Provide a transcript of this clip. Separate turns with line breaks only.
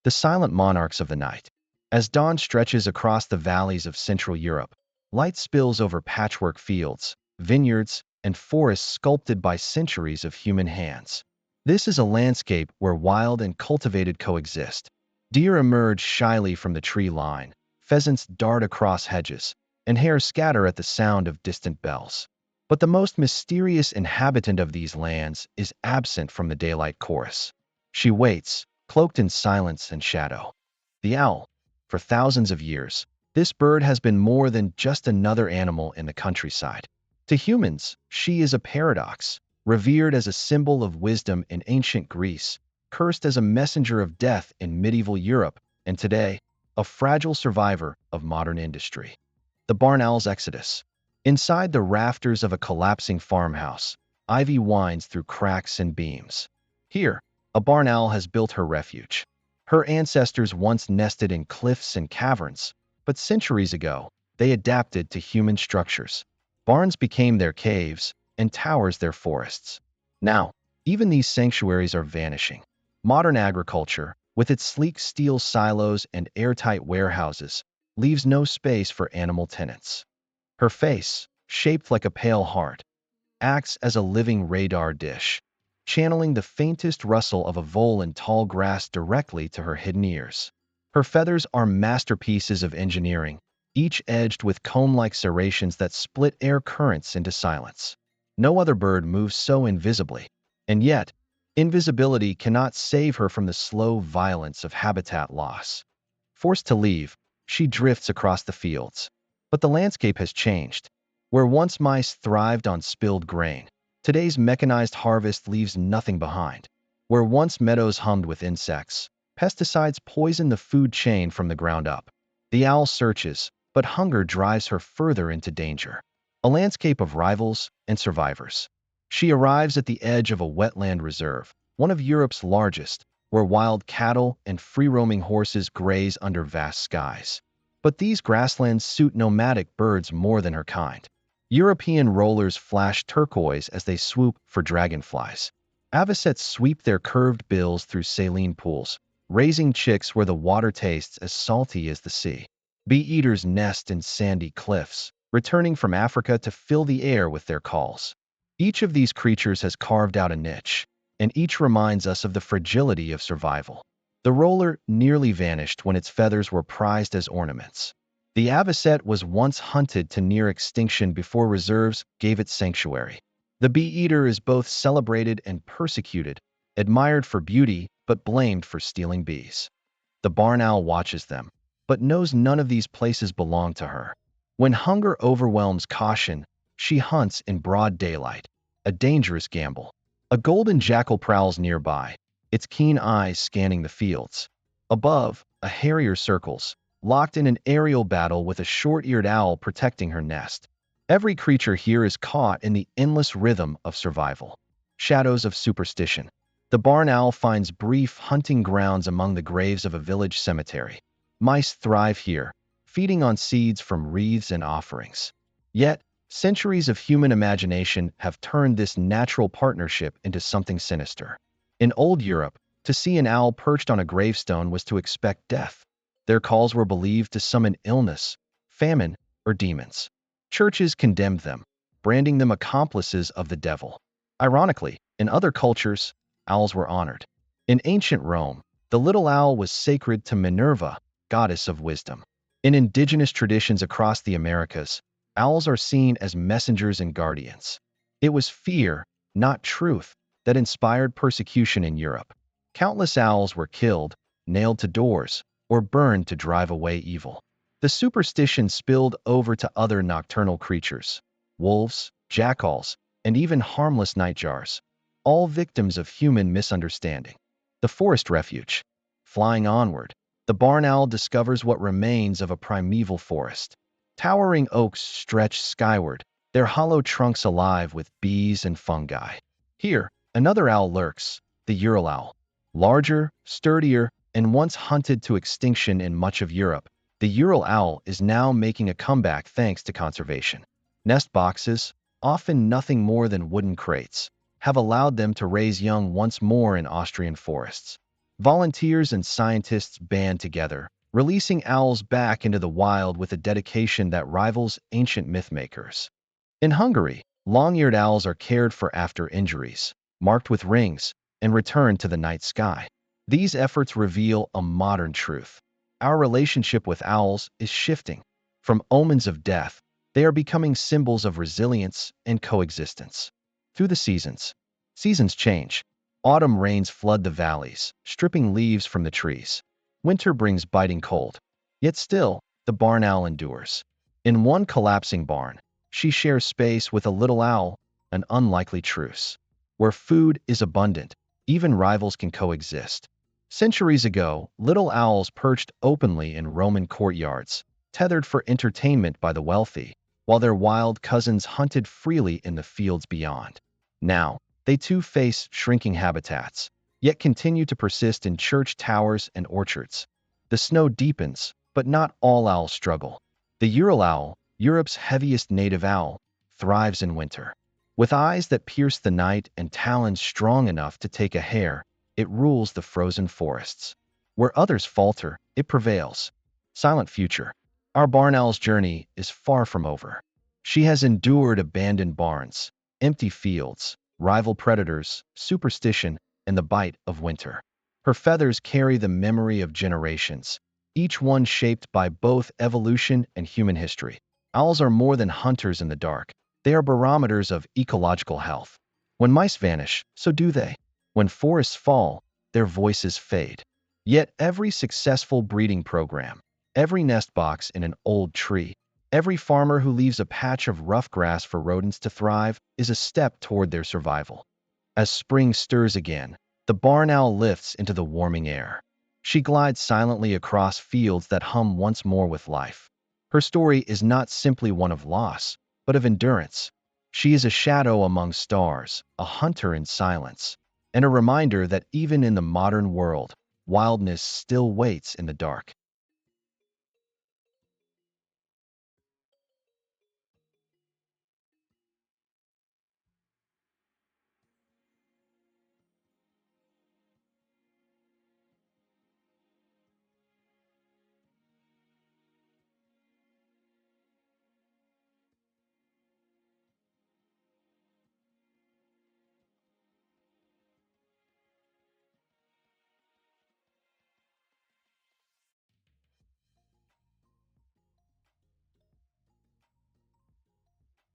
the silent monarchs of the night. As dawn stretches across the valleys of Central Europe, light spills over patchwork fields, vineyards, and forests sculpted by centuries of human hands. This is a landscape where wild and cultivated coexist. Deer emerge shyly from the tree line, pheasants dart across hedges, and hares scatter at the sound of distant bells. But the most mysterious inhabitant of these lands is absent from the daylight chorus. She waits, cloaked in silence and shadow. The owl. For thousands of years, this bird has been more than just another animal in the countryside. To humans, she is a paradox, revered as a symbol of wisdom in ancient Greece, cursed as a messenger of death in medieval Europe, and today, a fragile survivor of modern industry. The barn owl's exodus. Inside the rafters of a collapsing farmhouse, ivy winds through cracks and beams. Here, a barn owl has built her refuge. Her ancestors once nested in cliffs and caverns, but centuries ago, they adapted to human structures. Barns became their caves, and towers their forests. Now, even these sanctuaries are vanishing. Modern agriculture, with its sleek steel silos and airtight warehouses, leaves no space for animal tenants. Her face, shaped like a pale heart, acts as a living radar dish, channeling the faintest rustle of a vole in tall grass directly to her hidden ears. Her feathers are masterpieces of engineering, each edged with comb-like serrations that split air currents into silence. No other bird moves so invisibly, and yet, invisibility cannot save her from the slow violence of habitat loss. Forced to leave, she drifts across the fields. But the landscape has changed. Where once mice thrived on spilled grain, today's mechanized harvest leaves nothing behind. Where once meadows hummed with insects, pesticides poison the food chain from the ground up. The owl searches, but hunger drives her further into danger. A landscape of rivals and survivors. She arrives at the edge of a wetland reserve, one of Europe's largest, where wild cattle and free-roaming horses graze under vast skies. But these grasslands suit nomadic birds more than her kind. European rollers flash turquoise as they swoop for dragonflies. Avocets sweep their curved bills through saline pools, raising chicks where the water tastes as salty as the sea. Bee-eaters nest in sandy cliffs, returning from Africa to fill the air with their calls. Each of these creatures has carved out a niche, and each reminds us of the fragility of survival. The roller nearly vanished when its feathers were prized as ornaments. The avocet was once hunted to near extinction before reserves gave it sanctuary. The bee-eater is both celebrated and persecuted, admired for beauty but blamed for stealing bees. The barn owl watches them, but knows none of these places belong to her. When hunger overwhelms caution, she hunts in broad daylight, a dangerous gamble. A golden jackal prowls nearby, its keen eyes scanning the fields. Above, a harrier circles, locked in an aerial battle with a short-eared owl protecting her nest. Every creature here is caught in the endless rhythm of survival. Shadows of superstition. The barn owl finds brief hunting grounds among the graves of a village cemetery. Mice thrive here, feeding on seeds from wreaths and offerings. Yet, centuries of human imagination have turned this natural partnership into something sinister. In old Europe, to see an owl perched on a gravestone was to expect death. Their calls were believed to summon illness, famine, or demons. Churches condemned them, branding them accomplices of the devil. Ironically, in other cultures, owls were honored. In ancient Rome, the little owl was sacred to Minerva, goddess of wisdom. In indigenous traditions across the Americas, owls are seen as messengers and guardians. It was fear, not truth, that inspired persecution in Europe. Countless owls were killed, nailed to doors, or burned to drive away evil. The superstition spilled over to other nocturnal creatures, wolves, jackals, and even harmless nightjars, all victims of human misunderstanding. The forest refuge. Flying onward, the barn owl discovers what remains of a primeval forest. Towering oaks stretch skyward, their hollow trunks alive with bees and fungi. Here, another owl lurks, the Ural owl. Larger, sturdier, and once hunted to extinction in much of Europe, the Ural owl is now making a comeback thanks to conservation. Nest boxes, often nothing more than wooden crates, have allowed them to raise young once more in Austrian forests. Volunteers and scientists band together, releasing owls back into the wild with a dedication that rivals ancient mythmakers. In Hungary, long-eared owls are cared for after injuries, marked with rings, and returned to the night sky. These efforts reveal a modern truth. Our relationship with owls is shifting. From omens of death, they are becoming symbols of resilience and coexistence. Through the seasons change. Autumn rains flood the valleys, stripping leaves from the trees. Winter brings biting cold. Yet still, the barn owl endures. In one collapsing barn, she shares space with a little owl, an unlikely truce. Where food is abundant, even rivals can coexist. Centuries ago, little owls perched openly in Roman courtyards, tethered for entertainment by the wealthy, while their wild cousins hunted freely in the fields beyond. Now, they too face shrinking habitats, yet continue to persist in church towers and orchards. The snow deepens, but not all owls struggle. The Ural owl, Europe's heaviest native owl, thrives in winter. With eyes that pierce the night and talons strong enough to take a hare, it rules the frozen forests. Where others falter, it prevails. Silent future. Our barn owl's journey is far from over. She has endured abandoned barns, empty fields, rival predators, superstition, and the bite of winter. Her feathers carry the memory of generations, each one shaped by both evolution and human history. Owls are more than hunters in the dark. They are barometers of ecological health. When mice vanish, so do they. When forests fall, their voices fade. Yet every successful breeding program, every nest box in an old tree, every farmer who leaves a patch of rough grass for rodents to thrive is a step toward their survival. As spring stirs again, the barn owl lifts into the warming air. She glides silently across fields that hum once more with life. Her story is not simply one of loss, but of endurance. She is a shadow among stars, a hunter in silence, and a reminder that even in the modern world, wildness still waits in the dark.